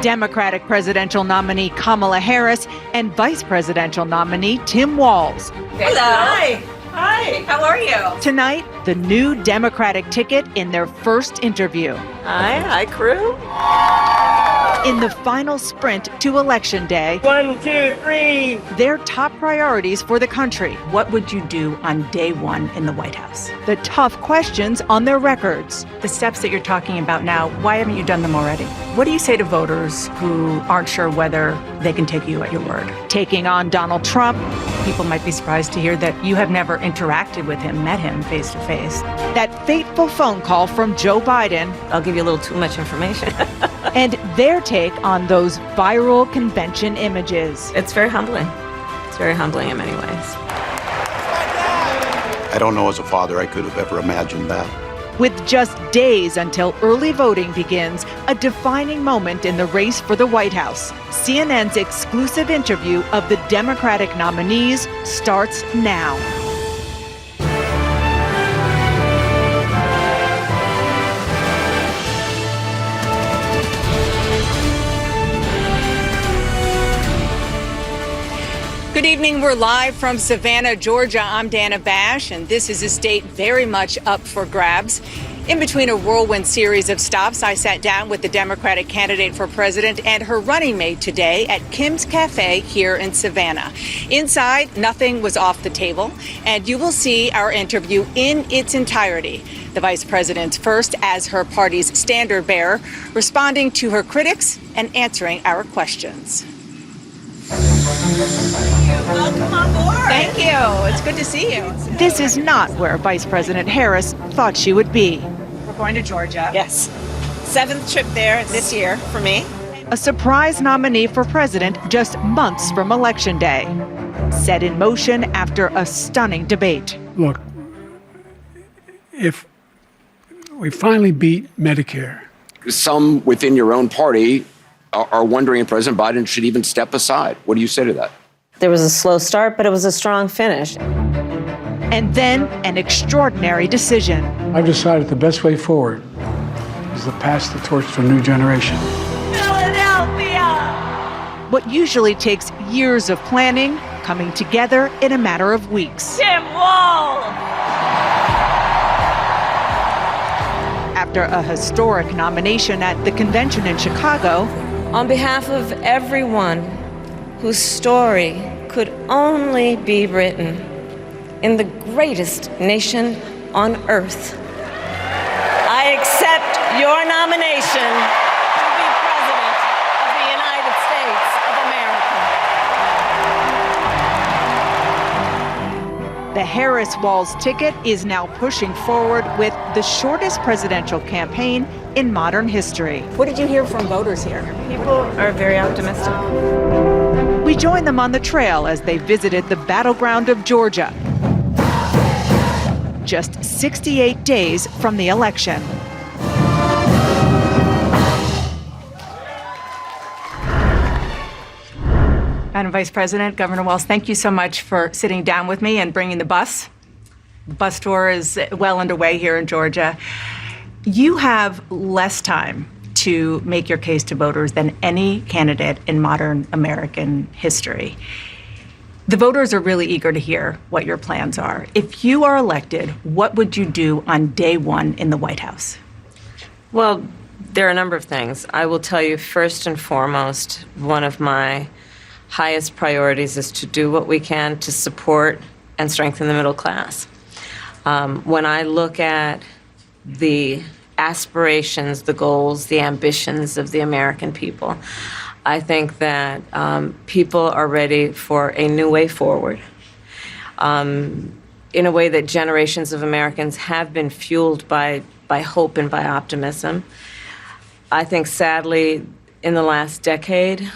Democratic presidential nominee Kamala Harris and Vice presidential nominee Tim Walz. Hello. Hi. Hi. How are you? Tonight, the new Democratic ticket in their first interview. Hi, crew. In the final sprint to Election Day, 1, 2, 3. their top priorities for the country, What would you do on day one in the White House? the tough questions on their records. The steps that you're talking about now, why haven't you done them already? What do you say to voters who aren't sure whether they can take you at your word? Taking on Donald Trump, People might be surprised to hear that you have never interacted with him, met him face to face. that fateful phone call from Joe Biden, I'll give you a little too much information. and their take on those viral convention images. It's very humbling. It's very humbling in many ways. I don't know as a father I could have ever imagined that. With just days until early voting begins, a defining moment in the race for the White House. CNN's exclusive interview of the Democratic nominees starts now. Good evening. We're live from Savannah, Georgia. I'm Dana Bash, and this is a state very much up for grabs. In between a whirlwind series of stops, I sat down with the Democratic candidate for president and her running mate today at Kim's Cafe here in Savannah. Inside, nothing was off the table, and you will see our interview in its entirety. The vice president's first as her party's standard bearer, responding to her critics and answering our questions. Welcome on board. Thank you. It's good to see you. This is not where Vice President Harris thought she would be. We're going to Georgia. Yes. 7th trip there this year for me. A surprise nominee for president just months from Election Day. Set in motion after a stunning debate. Look, if we finally beat Medicare, Some within your own party are wondering if President Biden should even step aside. What do you say to that? There was a slow start, but it was a strong finish. And then an extraordinary decision. I've decided the best way forward is to pass the torch to a new generation. Philadelphia! What usually takes years of planning, coming together in a matter of weeks. Tim Walz! After a historic nomination at the convention in Chicago, On behalf of everyone whose story could only be written in the greatest nation on earth, I accept your nomination to be President of the United States of America. the Harris-Walz ticket is now pushing forward with the shortest presidential campaign in modern history. What did you hear from voters here? People are very optimistic. We joined them on the trail as they visited the battleground of Georgia. Just 68 days from the election. Madam Vice President, Governor Walz, thank you so much for sitting down with me and bringing the bus. The bus tour is well underway here in Georgia. You have less time to make your case to voters than any candidate in modern American history. The voters are really eager to hear what your plans are. If you are elected, what would you do on day one in the White House? Well, there are a number of things. I will tell you, first and foremost, one of my highest priorities is to do what we can to support and strengthen the middle class. When I look at the aspirations, the goals, the ambitions of the American people, I think that people are ready for a new way forward, in a way that generations of Americans have been fueled by hope and by optimism. I think, sadly, in the last decade,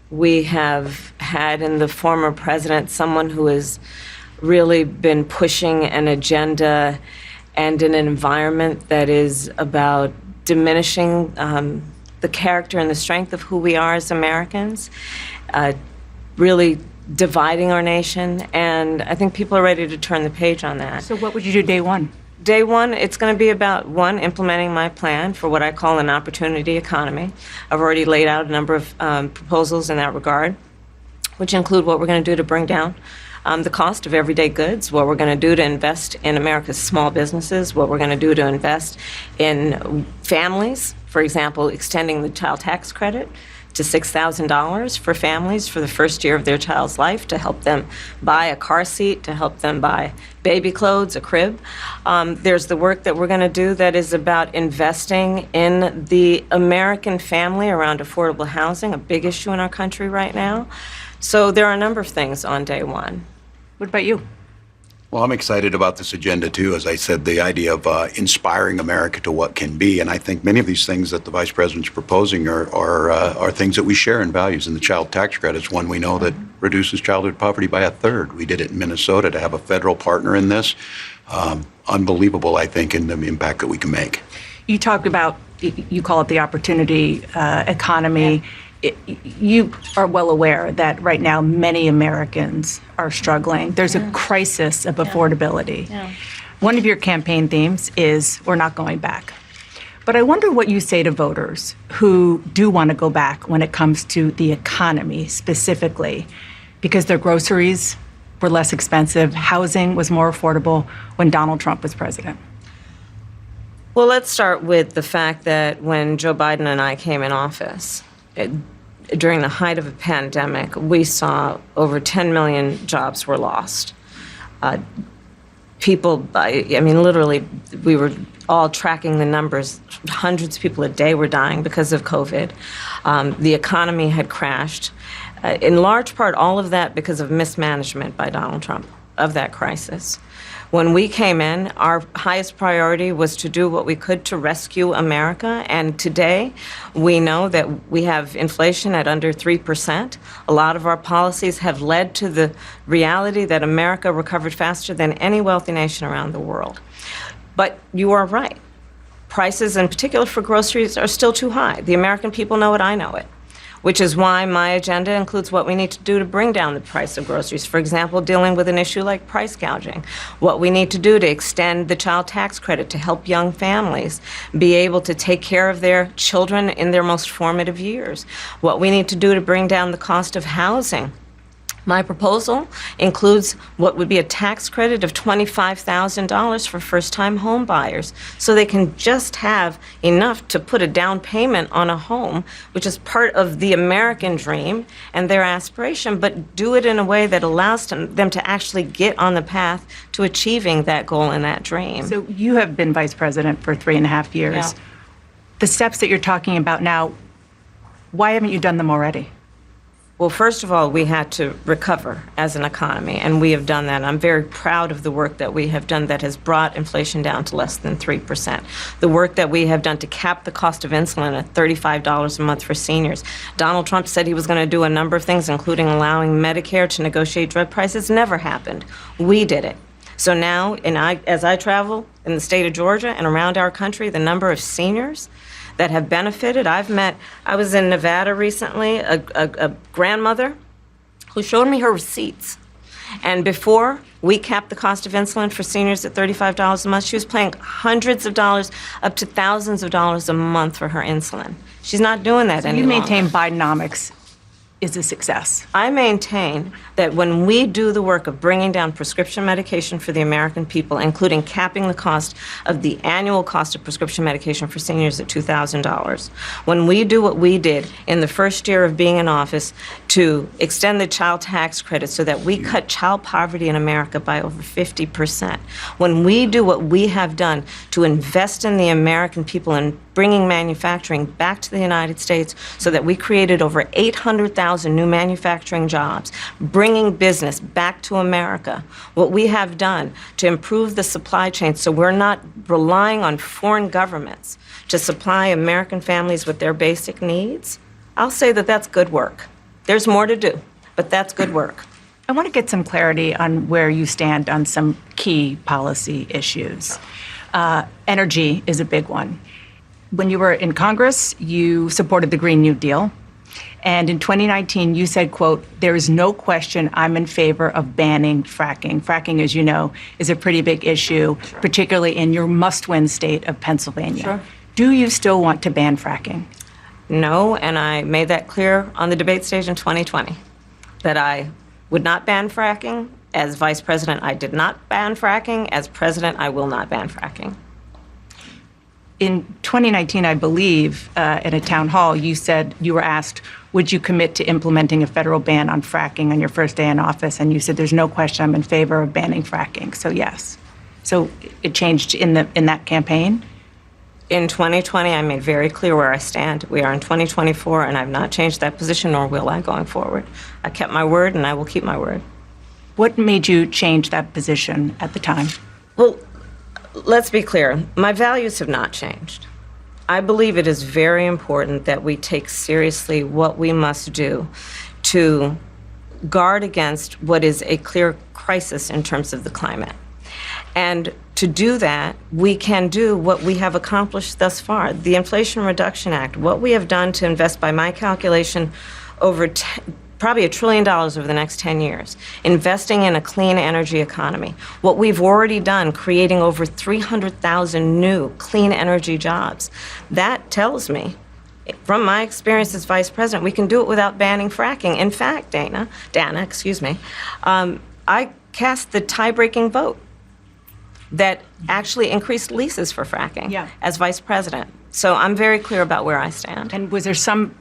we have had in the former president someone who has really been pushing an agenda and in an environment that is about diminishing the character and the strength of who we are as Americans, really dividing our nation, and I think people are ready to turn the page on that. So what would you do day one? Day one, it's going to be about, one, implementing my plan for what I call an opportunity economy. I've already laid out a number of proposals in that regard, which include what we're going to do to bring down the cost of everyday goods, what we're going to do to invest in America's small businesses, what we're going to do to invest in families, for example, extending the child tax credit to $6,000 for families for the first year of their child's life, to help them buy a car seat, to help them buy baby clothes, a crib. There's the work that we're going to do that is about investing in the American family around affordable housing, a big issue in our country right now. So there are a number of things on day one. What about you? Well, I'm excited about this agenda, too. As I said, the idea of inspiring America to what can be. And I think many of these things that the vice president's proposing are things that we share in values. And the child tax credit is one we know that reduces childhood poverty by a third. We did it in Minnesota. To have a federal partner in this, unbelievable, I think, in the impact that we can make. You talked about, you call it the opportunity economy. You are well aware that right now many Americans are struggling. There's a crisis of affordability. One of your campaign themes is we're not going back. But I wonder what you say to voters who do want to go back when it comes to the economy specifically, because their groceries were less expensive, housing was more affordable when Donald Trump was president. Well, let's start with the fact that when Joe Biden and I came in office, during the height of a pandemic, we saw over 10 million jobs were lost. People, I mean, literally, we were all tracking the numbers. Hundreds of people a day were dying because of COVID. The economy had crashed. In large part, all of that because of mismanagement by Donald Trump of that crisis. When we came in, our highest priority was to do what we could to rescue America. And today, we know that we have inflation at under 3%. A lot of our policies have led to the reality that America recovered faster than any wealthy nation around the world. But you are right. Prices, in particular for groceries, are still too high. The American people know it, I know it. Which is why my agenda includes what we need to do to bring down the price of groceries. For example, dealing with an issue like price gouging. What we need to do to extend the child tax credit to help young families be able to take care of their children in their most formative years. What we need to do to bring down the cost of housing. My proposal includes what would be a tax credit of $25,000 for first-time home buyers, so they can just have enough to put a down payment on a home, which is part of the American dream and their aspiration, but do it in a way that allows them to actually get on the path to achieving that goal and that dream. So you have been vice president for 3.5 years. Yeah. The steps that you're talking about now, why haven't you done them already? Well, first of all, we had to recover as an economy, and we have done that. I'm very proud of the work that we have done that has brought inflation down to less than 3%. The work that we have done to cap the cost of insulin at $35 a month for seniors. Donald Trump said he was going to do a number of things, including allowing Medicare to negotiate drug prices. Never happened. We did it. So now, as I travel in the state of Georgia and around our country, the number of seniors that have benefited. I was in Nevada recently, a grandmother who showed me her receipts. And before we capped the cost of insulin for seniors at $35 a month, she was paying hundreds of dollars, up to thousands of dollars a month for her insulin. She's not doing that anymore. You maintain Bidenomics is a success. I maintain that when we do the work of bringing down prescription medication for the American people, including capping the cost of the annual cost of prescription medication for seniors at $2,000, when we do what we did in the first year of being in office to extend the child tax credit so that we cut child poverty in America by over 50%, when we do what we have done to invest in the American people and bringing manufacturing back to the United States so that we created over 800,000 new manufacturing jobs, bringing business back to America. What we have done to improve the supply chain so we're not relying on foreign governments to supply American families with their basic needs, I'll say that that's good work. There's more to do, but that's good work. I want to get some clarity on where you stand on some key policy issues. Energy is a big one. When you were in Congress, you supported the Green New Deal. And in 2019, you said, quote, "There is no question I'm in favor of banning fracking." Fracking, as you know, is a pretty big issue, particularly in your must-win state of Pennsylvania. Sure. Do you still want to ban fracking? No, and I made that clear on the debate stage in 2020, that I would not ban fracking. As vice president, I did not ban fracking. As president, I will not ban fracking. In 2019, I believe, at a town hall, you said you were asked, would you commit to implementing a federal ban on fracking on your first day in office? And you said, there's no question I'm in favor of banning fracking. So yes. So it changed in that campaign? In 2020, I made very clear where I stand. We are in 2024, and I've not changed that position, nor will I going forward. I kept my word, and I will keep my word. What made you change that position at the time? Well, let's be clear. My values have not changed. I believe it is very important that we take seriously what we must do to guard against what is a clear crisis in terms of the climate. And to do that, we can do what we have accomplished thus far. The Inflation Reduction Act, what we have done to invest, by my calculation, over probably $1 trillion over the next 10 years, investing in a clean energy economy. What we've already done, creating over 300,000 new clean energy jobs. That tells me, from my experience as vice president, we can do it without banning fracking. In fact, Dana, I cast the tie-breaking vote that actually increased leases for fracking as vice president. So I'm very clear about where I stand. And was there some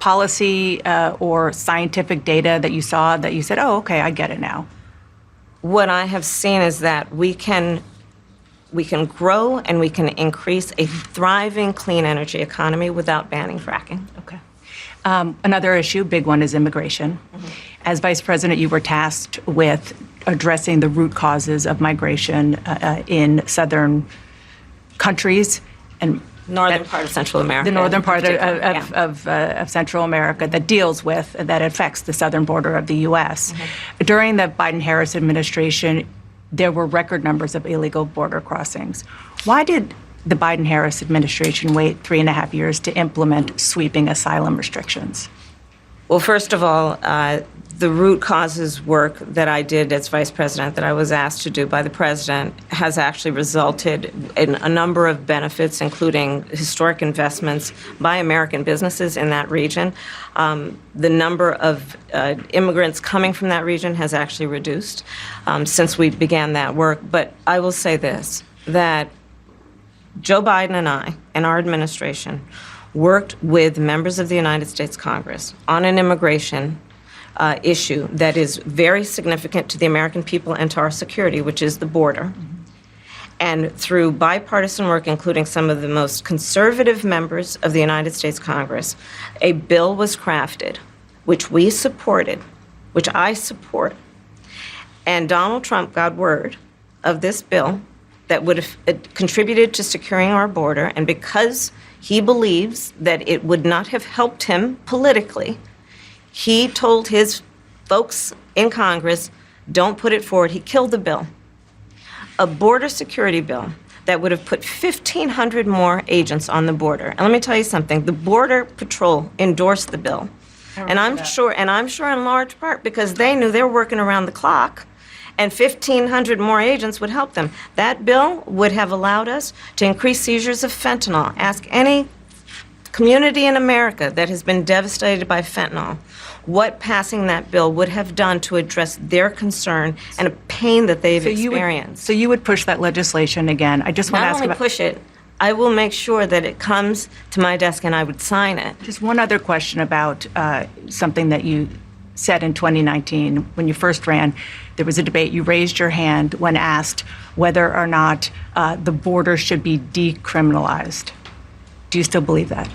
policy or scientific data that you saw that you said, oh, okay, I get it now? What I have seen is that we can grow and we can increase a thriving clean energy economy without banning fracking. Okay. Another issue, big one, is immigration. Mm-hmm. As vice president, you were tasked with addressing the root causes of migration in southern countries and northern part of Central America. The northern part of Central America that affects the southern border of the U.S. Mm-hmm. During the Biden-Harris administration, there were record numbers of illegal border crossings. Why did the Biden-Harris administration wait 3.5 years to implement sweeping asylum restrictions? Well, first of all, the root causes work that I did as vice president, that I was asked to do by the president, has actually resulted in a number of benefits, including historic investments by American businesses in that region. The number of immigrants coming from that region has actually reduced since we began that work. But I will say this, that Joe Biden and I and our administration worked with members of the United States Congress on an immigration issue that is very significant to the American people and to our security, which is the border. Mm-hmm. And through bipartisan work, including some of the most conservative members of the United States Congress, a bill was crafted, which we supported, which I support. And Donald Trump got word of this bill that would have contributed to securing our border, and because he believes that it would not have helped him politically, he told his folks in Congress, don't put it forward. He killed the bill. A border security bill that would have put 1,500 more agents on the border. And let me tell you something, the Border Patrol endorsed the bill. And I'm sure in large part because they knew they were working around the clock, and 1,500 more agents would help them. That bill would have allowed us to increase seizures of fentanyl. Ask any community in America that has been devastated by fentanyl what passing that bill would have done to address their concern and a pain that they've experienced. So you would push that legislation again. I just want to ask about... Not only push it, I will make sure that it comes to my desk and I would sign it. Just one other question about something that you said in 2019 when you first ran. There was a debate. You raised your hand when asked whether or not the border should be decriminalized. Do you still believe that?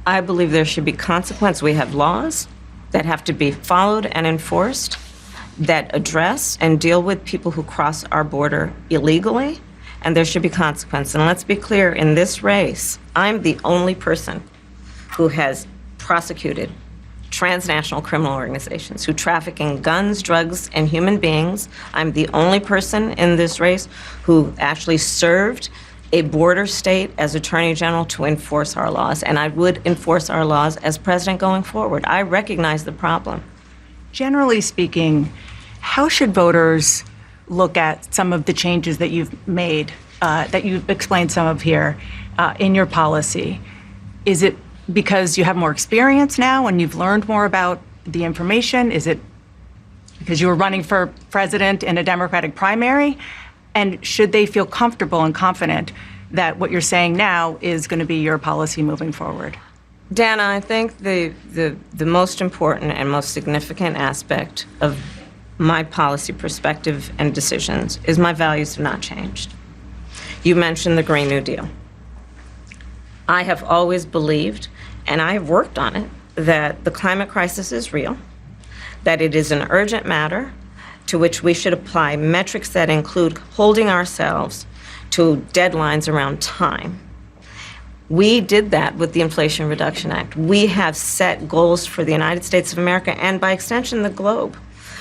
I believe there should be consequence. We have laws that have to be followed and enforced that address and deal with people who cross our border illegally, and there should be consequence. And let's be clear, in this race, I'm the only person who has prosecuted transnational criminal organizations who traffic in guns, drugs, and human beings. I'm the only person in this race who actually served a border state as Attorney General to enforce our laws, and I would enforce our laws as president going forward. I recognize the problem. Generally speaking, how should voters look at some of the changes that you've made, that you've explained some of here in your policy? Is it because you have more experience now and you've learned more about the information? Is it because you were running for president in a Democratic primary? And should they feel comfortable and confident that what you're saying now is going to be your policy moving forward? Dana, I think the most important and most significant aspect of my policy perspective and decisions is my values have not changed. You mentioned the Green New Deal. I have always believed, and I have worked on it, that the climate crisis is real, that it is an urgent matter to which we should apply metrics that include holding ourselves to deadlines around time. We did that with the Inflation Reduction Act. We have set goals for the United States of America and by extension the globe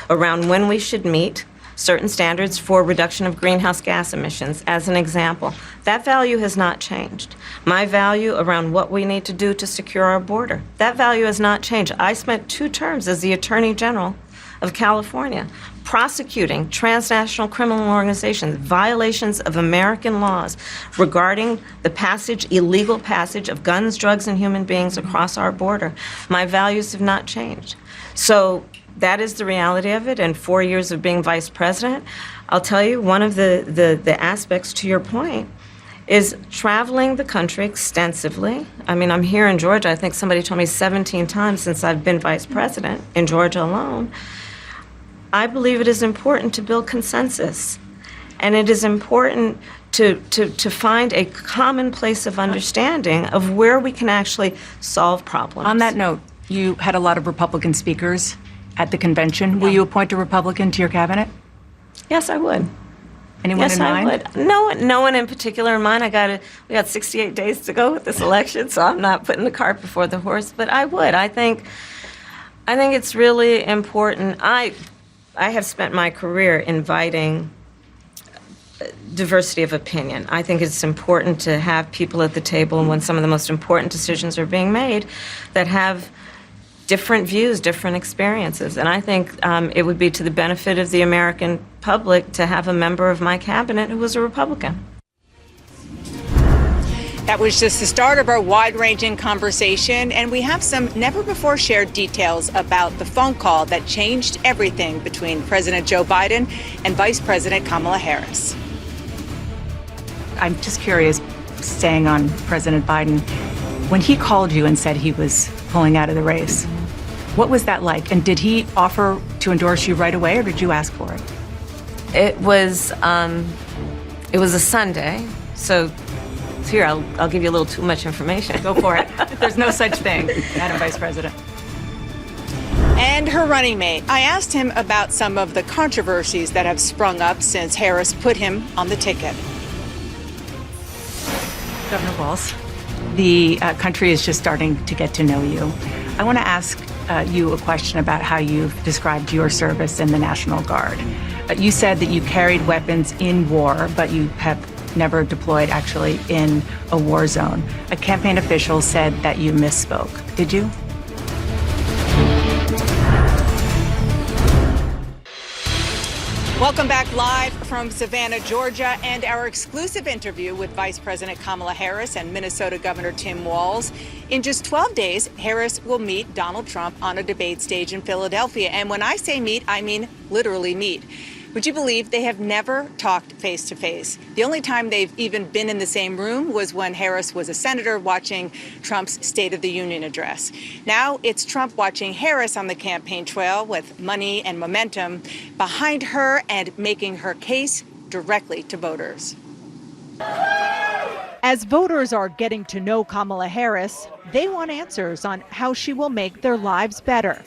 around when we should meet certain standards for reduction of greenhouse gas emissions, as an example. That value has not changed. My value around what we need to do to secure our border, that value has not changed. I spent 2 terms as the Attorney General of California prosecuting transnational criminal organizations, violations of American laws regarding the illegal passage of guns, drugs, and human beings across our border. My values have not changed. So that is the reality of it. In 4 years of being vice president, I'll tell you, one of the aspects to your point is traveling the country extensively. I mean, I'm here in Georgia, I think somebody told me 17 times since I've been vice president in Georgia alone. I believe it is important to build consensus, and it is important to find a common place of understanding of where we can actually solve problems. On that note, you had a lot of Republican speakers at the convention. Will you appoint a Republican to your cabinet? Yes, I would. Anyone in mind? Yes, I would. No one in particular in mind. We got 68 days to go with this election, so I'm not putting the cart before the horse, but I would. I think it's really important. I have spent my career inviting diversity of opinion. I think it's important to have people at the table when some of the most important decisions are being made that have different views, different experiences. And I think it would be to the benefit of the American public to have a member of my cabinet who was a Republican. That was just the start of our wide-ranging conversation, and we have some never-before-shared details about the phone call that changed everything between President Joe Biden and Vice President Kamala Harris. I'm just curious, staying on President Biden, when he called you and said he was pulling out of the race, what was that like? And did he offer to endorse you right away, or did you ask for it? It was a Sunday, so here, I'll give you a little too much information. Go for it. There's no such thing, Madam Vice President. And her running mate. I asked him about some of the controversies that have sprung up since Harris put him on the ticket. Governor Walz, the country is just starting to get to know you. I want to ask you a question about how you've described your service in the National Guard. You said that you carried weapons in war, but you have never deployed actually in a war zone. A campaign official said that you misspoke. Did you? Welcome back live from Savannah, Georgia, and our exclusive interview with Vice President Kamala Harris and Minnesota Governor Tim Walz. In just 12 days, Harris will meet Donald Trump on a debate stage in Philadelphia. And when I say meet, I mean literally meet. Would you believe they have never talked face to face? The only time they've even been in the same room was when Harris was a senator watching Trump's State of the Union address. Now it's Trump watching Harris on the campaign trail with money and momentum behind her and making her case directly to voters. As voters are getting to know Kamala Harris, they want answers on how she will make their lives better.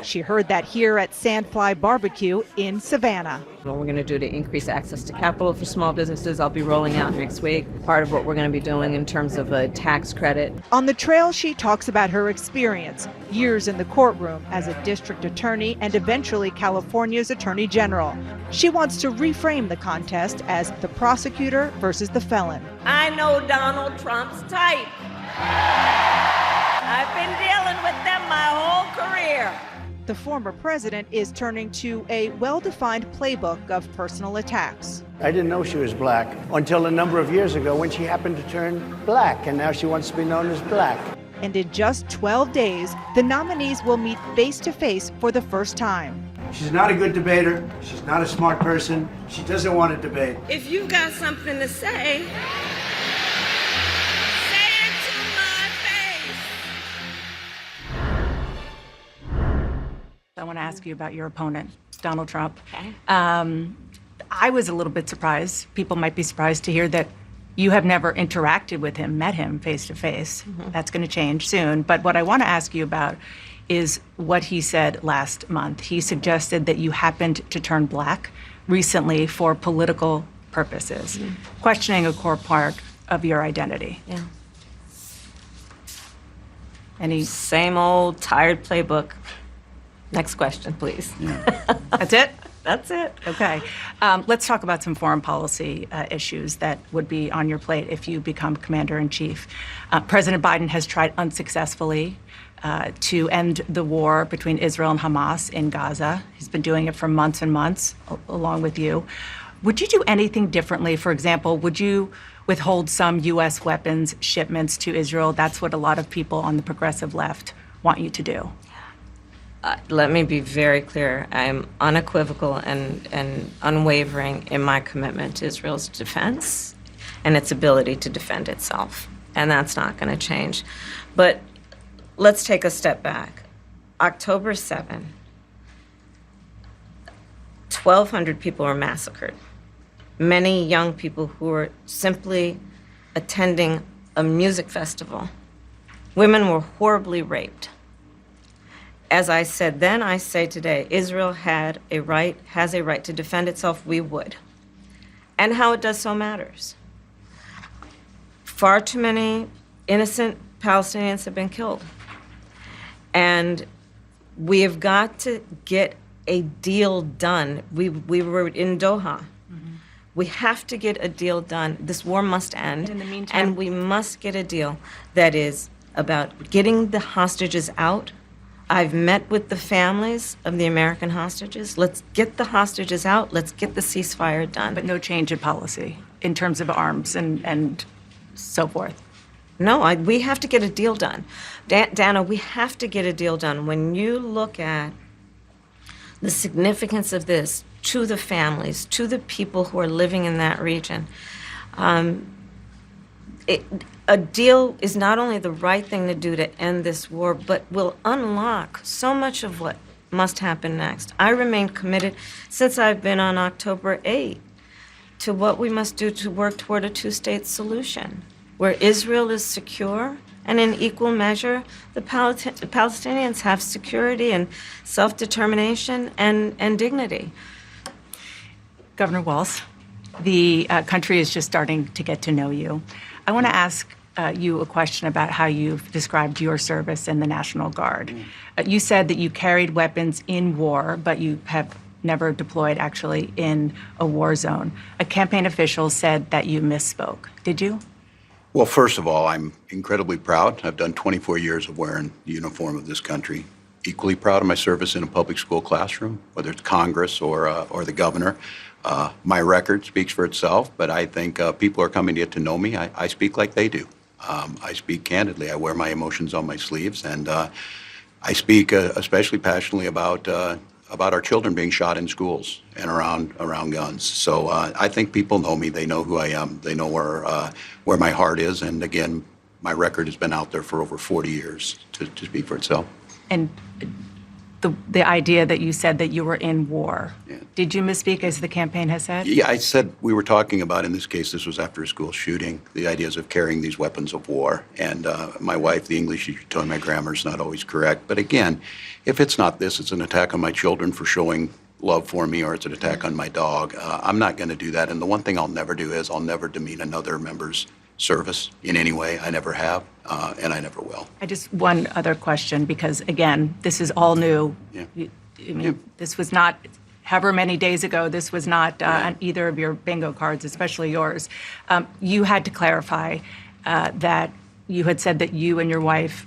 She heard that here at Sandfly Barbecue in Savannah. What we're going to do to increase access to capital for small businesses, I'll be rolling out next week. Part of what we're going to be doing in terms of a tax credit. On the trail, she talks about her experience, years in the courtroom as a district attorney and eventually California's attorney general. She wants to reframe the contest as the prosecutor versus the felon. I know Donald Trump's type. I've been dealing with them my whole career. The former president is turning to a well-defined playbook of personal attacks. I didn't know she was black until a number of years ago when she happened to turn black, and now she wants to be known as black. And in just 12 days, the nominees will meet face-to-face for the first time. She's not a good debater. She's not a smart person. She doesn't want to debate. If you've got something to say, say it to my face. I want to ask you about your opponent, Donald Trump. Okay. I was a little bit surprised. People might be surprised to hear that you have never interacted with him, met him face to face. That's going to change soon. But what I want to ask you about is what he said last month. He suggested that you happened to turn black recently for political purposes, questioning a core part of your identity. Yeah. Any? Same old tired playbook. Next question, please. That's it? That's it. Okay. Let's talk about some foreign policy issues that would be on your plate if you become commander-in-chief. President Biden has tried unsuccessfully to end the war between Israel and Hamas in Gaza. He's been doing it for months and months, along with you. Would you do anything differently? For example, would you withhold some U.S. weapons shipments to Israel? That's what a lot of people on the progressive left want you to do. Let me be very clear. I'm unequivocal and unwavering in my commitment to Israel's defense and its ability to defend itself. And that's not going to change. But let's take a step back. October 7, 1,200 people were massacred. Many young people who were simply attending a music festival. Women were horribly raped. As I said then, I say today, Israel has a right to defend itself. We would. And how it does so matters. Far too many innocent Palestinians have been killed. And we have got to get a deal done. We were in Doha. We have to get a deal done. This war must end. And in the meantime, and we must get a deal that is about getting the hostages out. I've met with the families of the American hostages. Let's get the hostages out. Let's get the ceasefire done. But no change in policy in terms of arms and so forth. No, we have to get a deal done. Dana, we have to get a deal done. When you look at the significance of this to the families, to the people who are living in that region, a deal is not only the right thing to do to end this war, but will unlock so much of what must happen next. I remain committed since I've been on October 8 to what we must do to work toward a two-state solution, where Israel is secure and in equal measure, the Palestinians have security and self-determination and dignity. Governor Walz, the country is just starting to get to know you. I want to ask you a question about how you've described your service in the National Guard. You said that you carried weapons in war, but you have never deployed actually in a war zone. A campaign official said that you misspoke. Did you? Well, first of all, I'm incredibly proud. I've done 24 years of wearing the uniform of this country. Equally proud of my service in a public school classroom, whether it's Congress or the governor. My record speaks for itself, but I think people are coming to get to know me. I speak like they do. I speak candidly. I wear my emotions on my sleeves, and I speak especially passionately about our children being shot in schools and around guns. So I think people know me. They know who I am. They know where my heart is. And again, my record has been out there for over 40 years to speak for itself. And the idea that you said that you were in war. Yeah. Did you misspeak, as the campaign has said? Yeah, I said we were talking about, in this case, this was after a school shooting, the ideas of carrying these weapons of war. And my wife, the English teacher, told me my grammar's not always correct. But again, if it's not this, it's an attack on my children for showing love for me or it's an attack on my dog. I'm not going to do that. And the one thing I'll never do is I'll never demean another member's service in any way. I never have, and I never will. One other question, because again, this is all new. Yeah. This was not, however many days ago, this was not on either of your bingo cards, especially yours. You had to clarify that you had said that you and your wife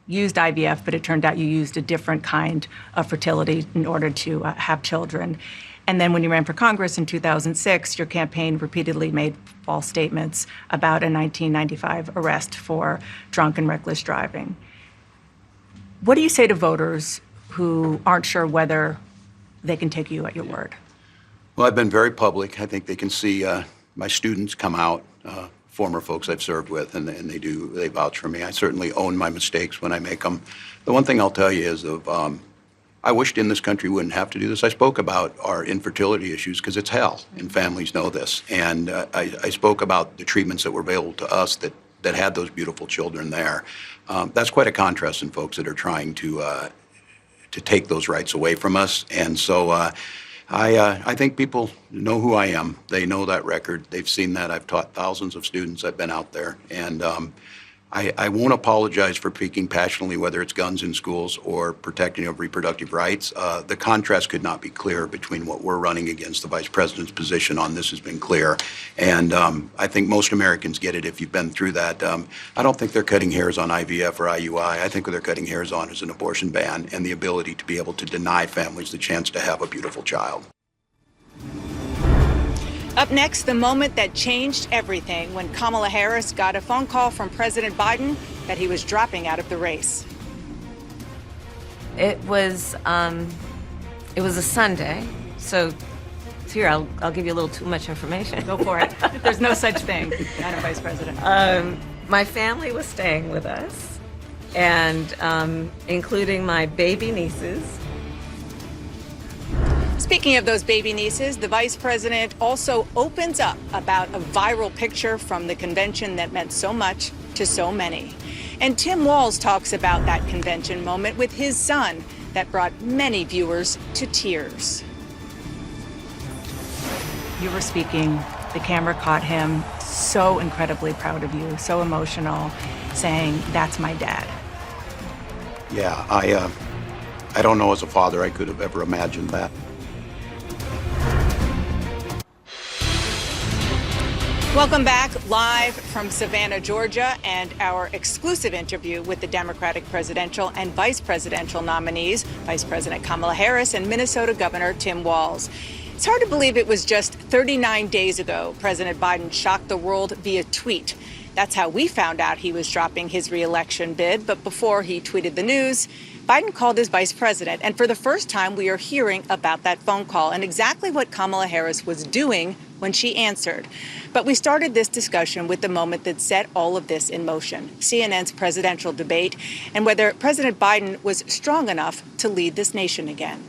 used IVF, but it turned out you used a different kind of fertility in order to have children. And then when you ran for Congress in 2006, your campaign repeatedly made false statements about a 1995 arrest for drunk and reckless driving. What do you say to voters who aren't sure whether they can take you at your word? Well, I've been very public. I think they can see my students come out, former folks I've served with, and they vouch for me. I certainly own my mistakes when I make them. The one thing I'll tell you is I wished in this country wouldn't have to do this. I spoke about our infertility issues because it's hell, and families know this. And I spoke about the treatments that were available to us that had those beautiful children there. That's quite a contrast in folks that are trying to take those rights away from us. And so I think people know who I am. They know that record. They've seen that. I've taught thousands of students. I've been out there. And I won't apologize for speaking passionately, whether it's guns in schools or protecting of reproductive rights. The contrast could not be clearer between what we're running against. The vice president's position on this has been clear. And I think most Americans get it if you've been through that. I don't think they're cutting hairs on IVF or IUI. I think what they're cutting hairs on is an abortion ban and the ability to be able to deny families the chance to have a beautiful child. Up next, the moment that changed everything when Kamala Harris got a phone call from President Biden that he was dropping out of the race. It was a Sunday, so here I'll give you a little too much information. Go for it. There's no such thing, Madam Vice President. My family was staying with us, and including my baby nieces. Speaking of those baby nieces, the vice president also opens up about a viral picture from the convention that meant so much to so many. And Tim Walz talks about that convention moment with his son that brought many viewers to tears. You were speaking, the camera caught him, so incredibly proud of you, so emotional, saying, "That's my dad." Yeah, I don't know as a father I could have ever imagined that. Welcome back, live from Savannah, Georgia, and our exclusive interview with the Democratic presidential and vice presidential nominees, Vice President Kamala Harris and Minnesota Governor Tim Walz. It's hard to believe it was just 39 days ago President Biden shocked the world via tweet. That's how we found out he was dropping his re-election bid. But before he tweeted the news, Biden called his vice president. And for the first time, we are hearing about that phone call and exactly what Kamala Harris was doing when she answered. But we started this discussion with the moment that set all of this in motion, CNN's presidential debate, and whether President Biden was strong enough to lead this nation again.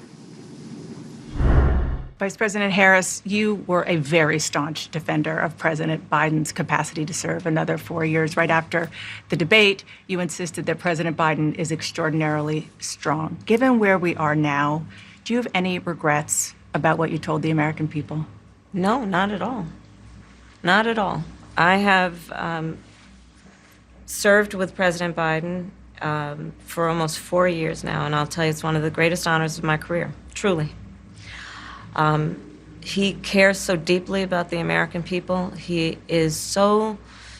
Vice President Harris, you were a very staunch defender of President Biden's capacity to serve another 4 years. Right after the debate, you insisted that President Biden is extraordinarily strong. Given where we are now, do you have any regrets about what you told the American people? No, not at all. Not at all. I have served with President Biden for almost 4 years now, and I'll tell you, it's one of the greatest honors of my career, truly. He cares so deeply about the American people. He is so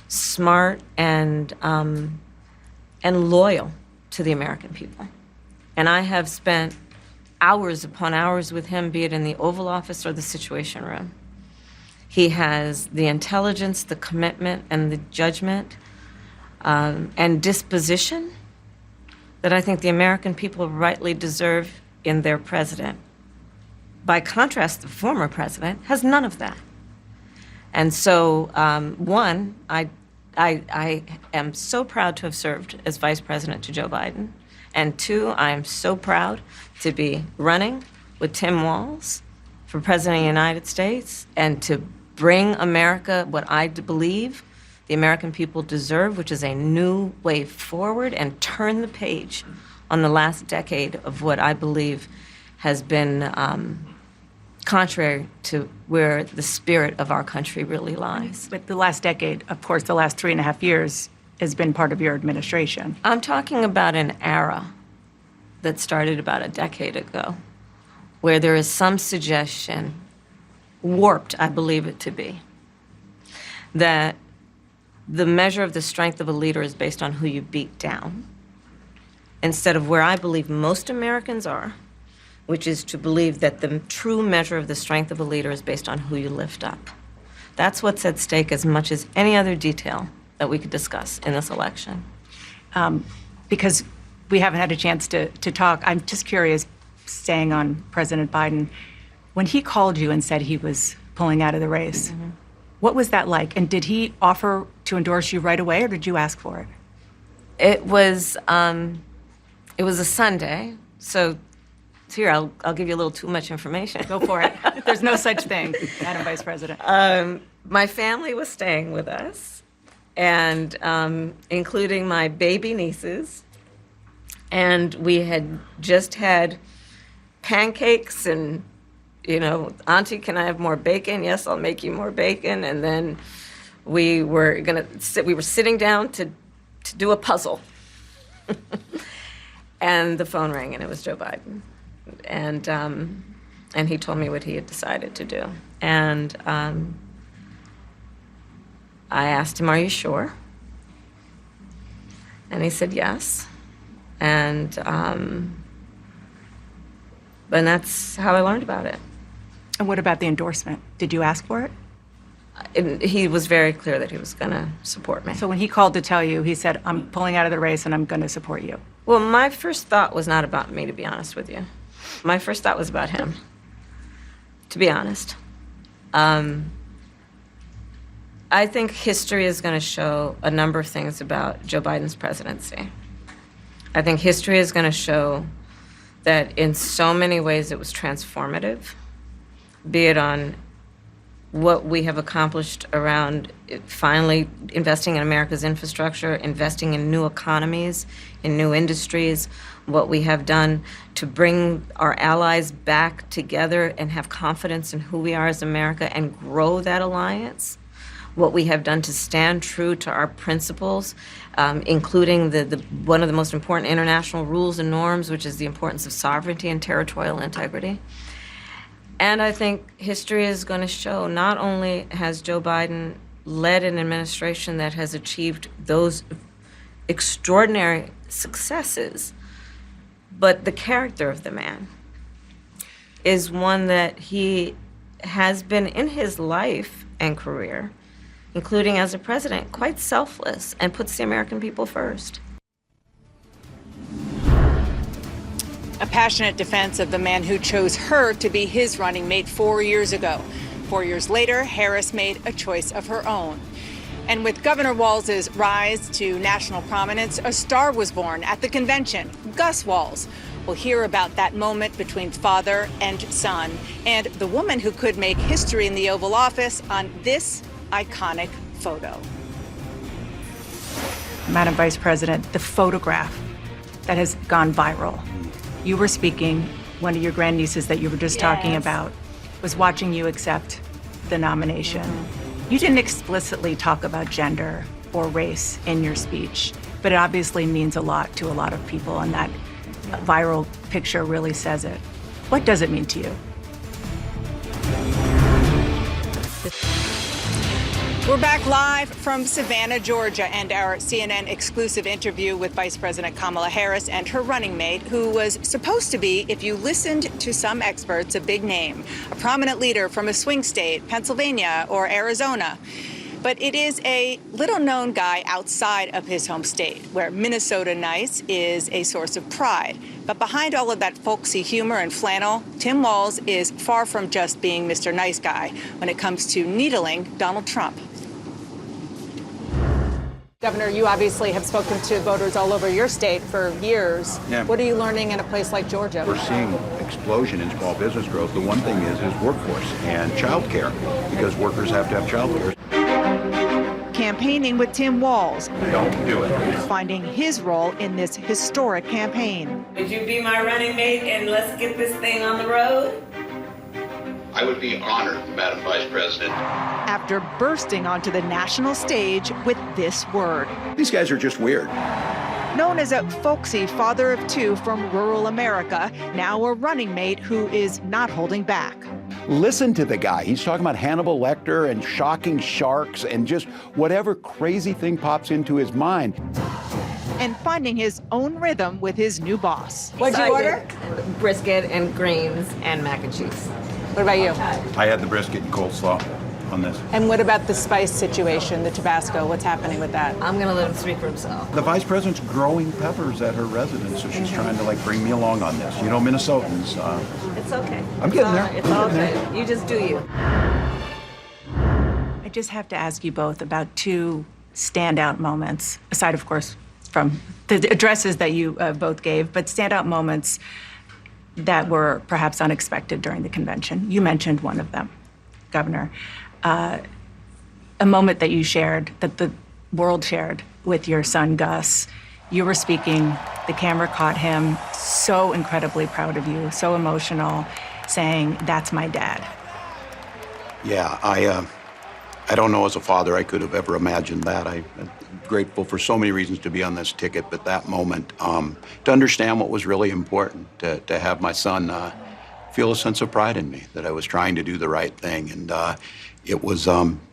smart and loyal to the American people. And I have spent hours upon hours with him, be it in the Oval Office or the Situation Room. He has the intelligence, the commitment, and the judgment and disposition that I think the American people rightly deserve in their president. By contrast, the former president has none of that. And so, one, I am so proud to have served as vice president to Joe Biden. And two, I am so proud to be running with Tim Walz for president of the United States and to bring America what I believe the American people deserve, which is a new way forward, and turn the page on the last decade of what I believe has been contrary to where the spirit of our country really lies. But the last decade, of course, the last 3.5 years has been part of your administration. I'm talking about an era that started about a decade ago, where there is some suggestion, warped I believe it to be, that the measure of the strength of a leader is based on who you beat down, instead of where I believe most Americans are, which is to believe that the true measure of the strength of a leader is based on who you lift up. That's what's at stake as much as any other detail that we could discuss in this election. Because we haven't had a chance to talk, I'm just curious, staying on President Biden, when he called you and said he was pulling out of the race, what was that like? And did he offer to endorse you right away, or did you ask for it? It was a Sunday, so here, I'll give you a little too much information. Go for it. There's no such thing, Madam Vice President. My family was staying with us, and including my baby nieces, and we had just had pancakes and, Auntie, can I have more bacon? Yes, I'll make you more bacon. And then we were sitting down to do a puzzle. And the phone rang, and it was Joe Biden. And he told me what he had decided to do. And I asked him, "Are you sure?" And he said yes. And that's how I learned about it. And what about the endorsement? Did you ask for it? He was very clear that he was going to support me. So when he called to tell you, he said, "I'm pulling out of the race and I'm going to support you." Well, my first thought was not about me, to be honest with you. My first thought was about him, to be honest. I think history is going to show a number of things about Joe Biden's presidency. I think history is going to show that in so many ways it was transformative, be it on what we have accomplished around finally investing in America's infrastructure, investing in new economies, in new industries, what we have done to bring our allies back together and have confidence in who we are as America and grow that alliance, what we have done to stand true to our principles, including one of the most important international rules and norms, which is the importance of sovereignty and territorial integrity. And I think history is going to show not only has Joe Biden led an administration that has achieved those extraordinary successes, but the character of the man is one that he has been in his life and career, including as a president, quite selfless and puts the American people first. A passionate defense of the man who chose her to be his running mate 4 years ago. 4 years later, Harris made a choice of her own. And with Governor Walz's rise to national prominence, a star was born at the convention, Gus Walz. We'll hear about that moment between father and son, and the woman who could make history in the Oval Office on this iconic photo. Madam Vice President, the photograph that has gone viral. You were speaking, one of your grandnieces that you were just talking about was watching you accept the nomination. You didn't explicitly talk about gender or race in your speech, but it obviously means a lot to a lot of people, and that viral picture really says it. What does it mean to you? We're back live from Savannah, Georgia, and our CNN exclusive interview with Vice President Kamala Harris and her running mate, who was supposed to be, if you listened to some experts, a big name, a prominent leader from a swing state, Pennsylvania or Arizona. But it is a little-known guy outside of his home state, where Minnesota nice is a source of pride. But behind all of that folksy humor and flannel, Tim Walz is far from just being Mr. Nice Guy when it comes to needling Donald Trump. Governor, you obviously have spoken to voters all over your state for years. Yeah. What are you learning in a place like Georgia? We're seeing explosion in small business growth. The one thing is workforce and childcare, because workers have to have childcare. campaigning with Tim Walz, Don't do it. finding his role in this historic campaign. Would you be my running mate and let's get this thing on the road? I would be honored, Madam Vice President. After bursting onto the national stage with this word. These guys are just weird. Known as a folksy father of two from rural America, now a running mate who is not holding back. Listen to the guy. He's talking about Hannibal Lecter and shocking sharks and just whatever crazy thing pops into his mind. And finding his own rhythm with his new boss. What'd you order? Brisket and greens and mac and cheese. What about you? I had the brisket and coleslaw on this. And what about the spice situation, the Tabasco? What's happening with that? I'm gonna let him speak for himself. The Vice President's growing peppers at her residence, so she's trying to bring me along on this. You know, Minnesotans. It's okay. I'm getting there. It's I'm all getting good. You just do you. I just have to ask you both about two standout moments, aside, of course, from the addresses that you both gave, but standout moments that were perhaps unexpected during the convention. You mentioned one of them, Governor. A moment that you shared, that the world shared with your son, Gus. You were speaking, the camera caught him, so incredibly proud of you, so emotional, saying, "That's my dad." Yeah, I don't know as a father I could have ever imagined that. I'm grateful for so many reasons to be on this ticket, but that moment, to understand what was really important, to have my son feel a sense of pride in me, that I was trying to do the right thing. And it was,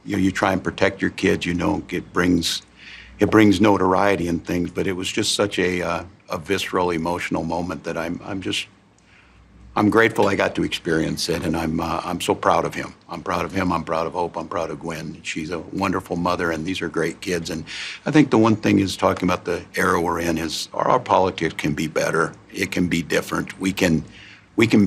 you try and protect your kids, it brings notoriety and things, but it was just such a visceral, emotional moment that I'm grateful I got to experience it, and I'm so proud of him. I'm proud of him, I'm proud of Hope, I'm proud of Gwen. She's a wonderful mother, and these are great kids. And I think the one thing is, talking about the era we're in, is our politics can be better. It can be different. We can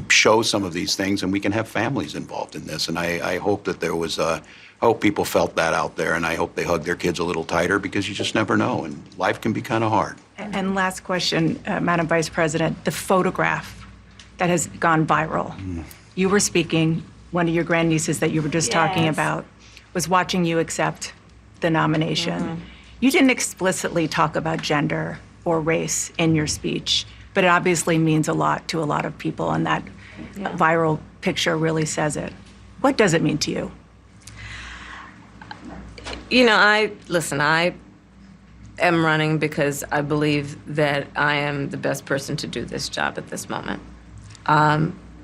show some of these things, and we can have families involved in this. And I hope that I hope people felt that out there, and I hope they hug their kids a little tighter, because you just never know, and life can be kind of hard. And last question, Madam Vice President, the photograph that has gone viral. You were speaking, one of your grandnieces that you were just talking about was watching you accept the nomination. You didn't explicitly talk about gender or race in your speech, but it obviously means a lot to a lot of people, and that viral picture really says it. What does it mean to you? I am running because I believe that I am the best person to do this job at this moment.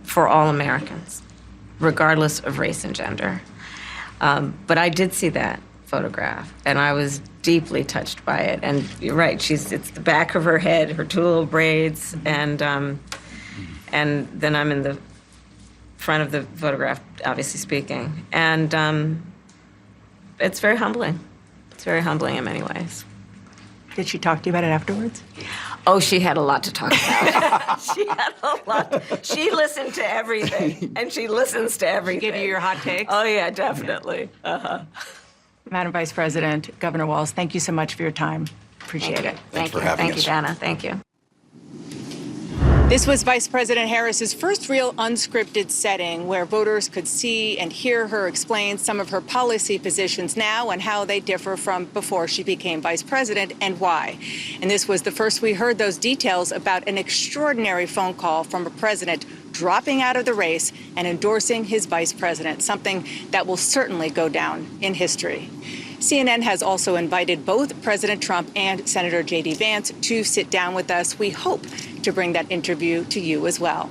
For all Americans, regardless of race and gender. But I did see that photograph, and I was deeply touched by it. And you're right, it's the back of her head, her two little braids, and then I'm in the front of the photograph, obviously speaking. And it's very humbling. It's very humbling in many ways. Did she talk to you about it afterwards? Oh, she had a lot to talk about. She had a lot. She listened to everything, and she listens to everything. Give you your hot takes? Oh, yeah, definitely. Madam Vice President, Governor Walz, thank you so much for your time. Appreciate it. Thanks for having Thank you, us. Dana. Thank you. This was Vice President Harris's first real unscripted setting where voters could see and hear her explain some of her policy positions now and how they differ from before she became vice president, and why. And this was the first we heard those details about an extraordinary phone call from a president dropping out of the race and endorsing his vice president, something that will certainly go down in history. CNN has also invited both President Trump and Senator J.D. Vance to sit down with us. We hope to bring that interview to you as well.